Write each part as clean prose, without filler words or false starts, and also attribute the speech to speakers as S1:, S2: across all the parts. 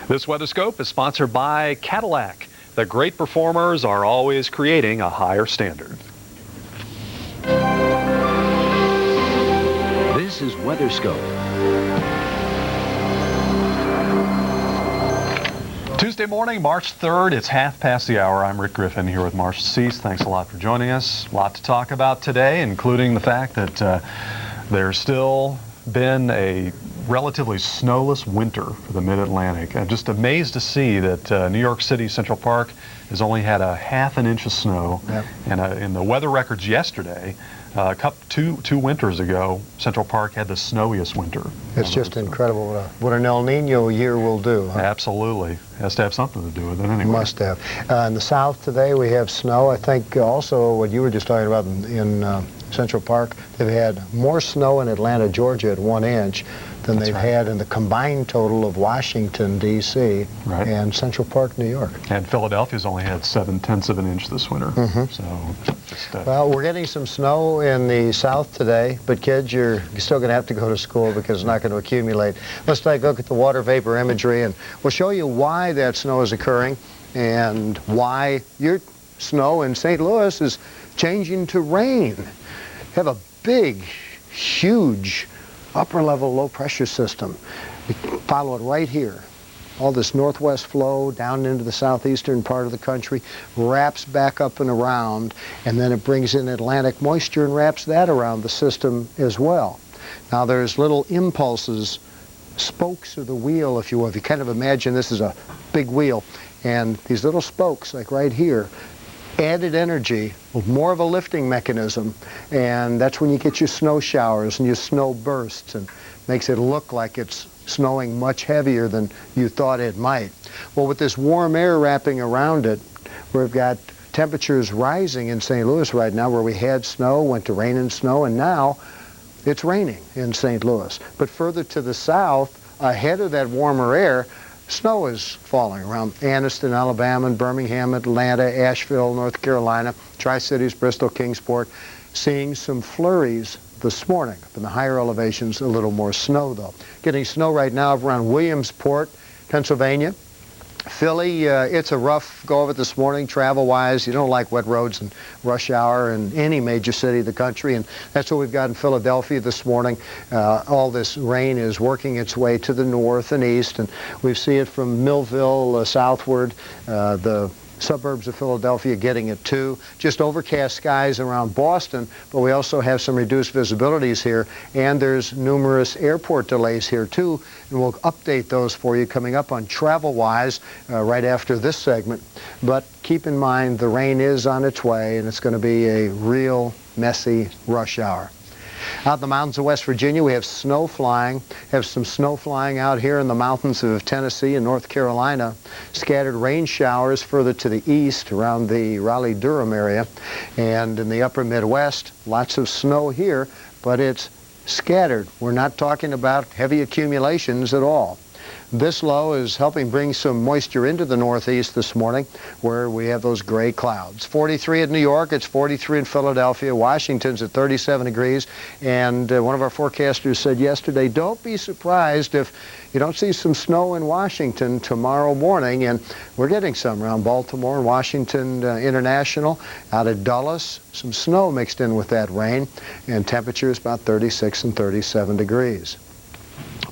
S1: This WeatherScope is sponsored by Cadillac. The great performers are always creating a higher standard.
S2: This is WeatherScope.
S1: Tuesday morning, March 3rd, it's half past the hour. I'm Rick Griffin here with Marshall Cease. Thanks a lot for joining us. A lot to talk about today, including the fact that there's still been a relatively snowless winter for the Mid-Atlantic. I'm just amazed to see that New York City Central Park has only had a half an inch of snow. Yep. And in the weather records yesterday, two winters ago, Central Park had the snowiest winter.
S3: It's just incredible what an El Nino year will do. Huh?
S1: Absolutely. Has to have something to do with it anyway.
S3: Must have. In the south today we have snow. I think also what you were just talking about in Central Park, they've had more snow in Atlanta, Georgia at 1 inch than they've had in the combined total of Washington, D.C. and Central Park, New York.
S1: And Philadelphia's only had 7/10 of an inch this winter. So,
S3: well, we're getting some snow in the south today, but kids, you're still going to have to go to school because it's not going to accumulate. Let's take a look at the water vapor imagery, and we'll show you why that snow is occurring and why your snow in St. Louis is changing to rain. Have a big, huge upper-level low-pressure system. We follow it right here. All this northwest flow down into the southeastern part of the country, wraps back up and around, and then it brings in Atlantic moisture and wraps that around the system as well. Now there's little impulses, spokes of the wheel, if you will. If you kind of imagine this is a big wheel, and these little spokes, like right here, added energy, more of a lifting mechanism, and that's when you get your snow showers and your snow bursts, and makes it look like it's snowing much heavier than you thought it might. Well, with this warm air wrapping around it, we've got temperatures rising in St. Louis right now, where we had snow, went to rain and snow, and now it's raining in St. Louis. But further to the south, ahead of that warmer air, snow is falling around Anniston, Alabama, and Birmingham, Atlanta, Asheville, North Carolina, Tri-Cities, Bristol, Kingsport, seeing some flurries this morning. Up in the higher elevations, a little more snow, though. Getting snow right now around Williamsport, Pennsylvania. Philly, it's a rough go of it this morning, travel-wise. You don't like wet roads and rush hour in any major city of the country, and that's what we've got in Philadelphia this morning. All this rain is working its way to the north and east, and we see it from Millville southward, the suburbs of Philadelphia getting it too. Just overcast skies around Boston, but we also have some reduced visibilities here, and there's numerous airport delays here too, and we'll update those for you coming up on TravelWise right after this segment. But keep in mind the rain is on its way, and it's going to be a real messy rush hour. Out in the mountains of West Virginia, we have snow flying. Have some snow flying out here in the mountains of Tennessee and North Carolina. Scattered rain showers further to the east around the Raleigh-Durham area. And in the upper Midwest, lots of snow here, but it's scattered. We're not talking about heavy accumulations at all. This low is helping bring some moisture into the northeast this morning, where we have those gray clouds. 43 at New York, it's 43 in Philadelphia. Washington's at 37 degrees, and one of our forecasters said yesterday, don't be surprised if you don't see some snow in Washington tomorrow morning, and we're getting some around Baltimore and Washington International. Out at Dulles, some snow mixed in with that rain, and temperatures about 36 and 37 degrees.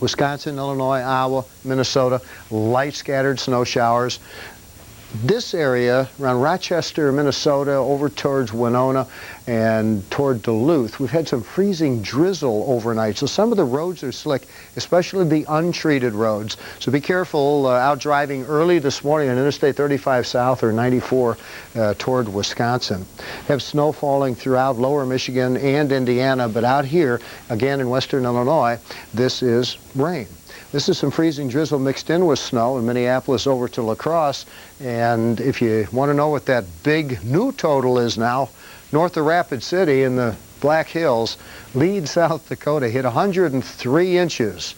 S3: Wisconsin, Illinois, Iowa, Minnesota, light scattered snow showers. This area around Rochester, Minnesota, over towards Winona and toward Duluth, we've had some freezing drizzle overnight. So some of the roads are slick, especially the untreated roads. So be careful out driving early this morning on Interstate 35 South or 94 toward Wisconsin. Have snow falling throughout lower Michigan and Indiana, but out here, again in western Illinois, this is rain. This is some freezing drizzle mixed in with snow in Minneapolis over to La Crosse. And if you want to know what that big new total is now, north of Rapid City in the Black Hills, Lead, South Dakota hit 103 inches.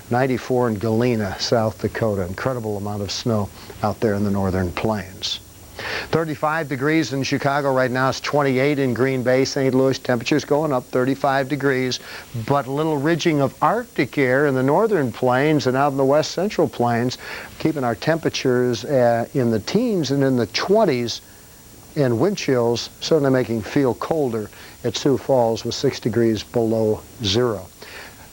S3: 94 in Galena, South Dakota. Incredible amount of snow out there in the northern plains. 35 degrees in Chicago right now. It's 28 in Green Bay, St. Louis. Temperatures going up 35 degrees, but a little ridging of Arctic air in the northern plains and out in the west central plains, keeping our temperatures in the teens and in the 20s, and wind chills certainly making feel colder at Sioux Falls with 6 degrees below zero.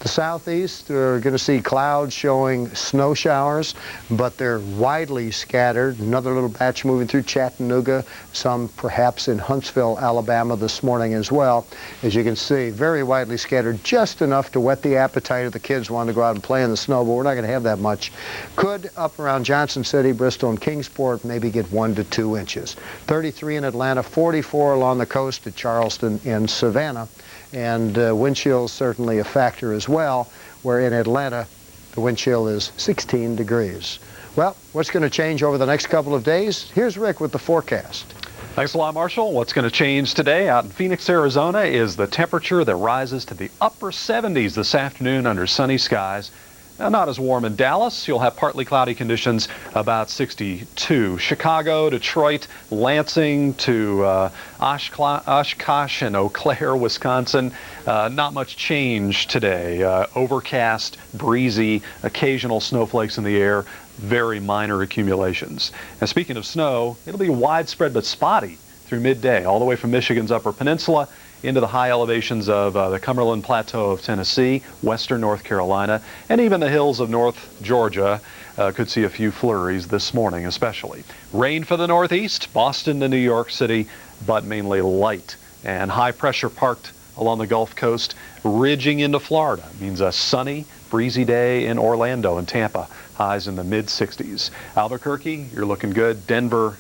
S3: The southeast, we're going to see clouds showing snow showers, but they're widely scattered. Another little batch moving through Chattanooga, some perhaps in Huntsville, Alabama this morning as well. As you can see, very widely scattered, just enough to whet the appetite of the kids wanting to go out and play in the snow, but we're not going to have that much. Could up around Johnson City, Bristol, and Kingsport maybe get 1 to 2 inches. 33 in Atlanta, 44 along the coast at Charleston and Savannah. And wind chill is certainly a factor as well, where in Atlanta the wind chill is 16 degrees. Well, what's going to change over the next couple of days? Here's Rick with the forecast.
S1: Thanks a lot, Marshall. What's going to change today out in Phoenix, Arizona is the temperature that rises to the upper 70s this afternoon under sunny skies. Now, not as warm in Dallas. You'll have partly cloudy conditions, about 62. Chicago, Detroit, Lansing to Oshkosh and Eau Claire, Wisconsin. Not much change today. Overcast, breezy, occasional snowflakes in the air, very minor accumulations. And speaking of snow, it'll be widespread but spotty through midday, all the way from Michigan's Upper Peninsula into the high elevations of the Cumberland Plateau of Tennessee, western North Carolina, and even the hills of North Georgia could see a few flurries this morning especially. Rain for the northeast, Boston to New York City, but mainly light. And high pressure parked along the Gulf Coast, ridging into Florida. Means a sunny, breezy day in Orlando and Tampa, highs in the mid-60s. Albuquerque, you're looking good. Denver,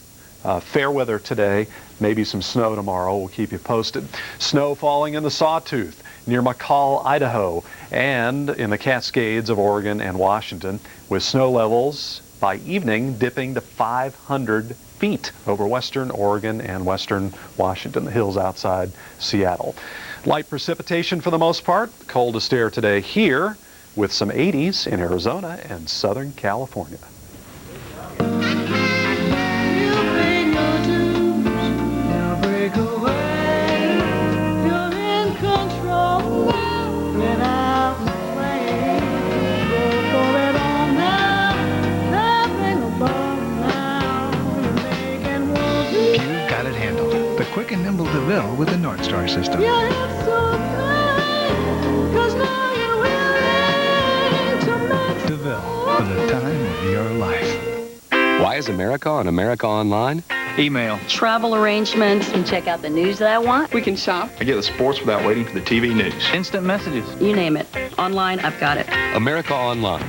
S1: fair weather today, maybe some snow tomorrow. We'll keep you posted. Snow falling in the Sawtooth near McCall, Idaho, and in the Cascades of Oregon and Washington, with snow levels by evening dipping to 500 feet over western Oregon and western Washington, the hills outside Seattle. Light precipitation for the most part. The coldest air today here with some 80s in Arizona and Southern California.
S2: Quick and nimble DeVille with the North Star system. DeVille, for the time of your life.
S4: Why is America on America Online?
S5: Email.
S6: Travel arrangements. You can check out the news that I want.
S7: We can shop.
S5: I get the sports without waiting for the TV news.
S7: Instant messages.
S6: You name it. Online, I've got it.
S4: America Online.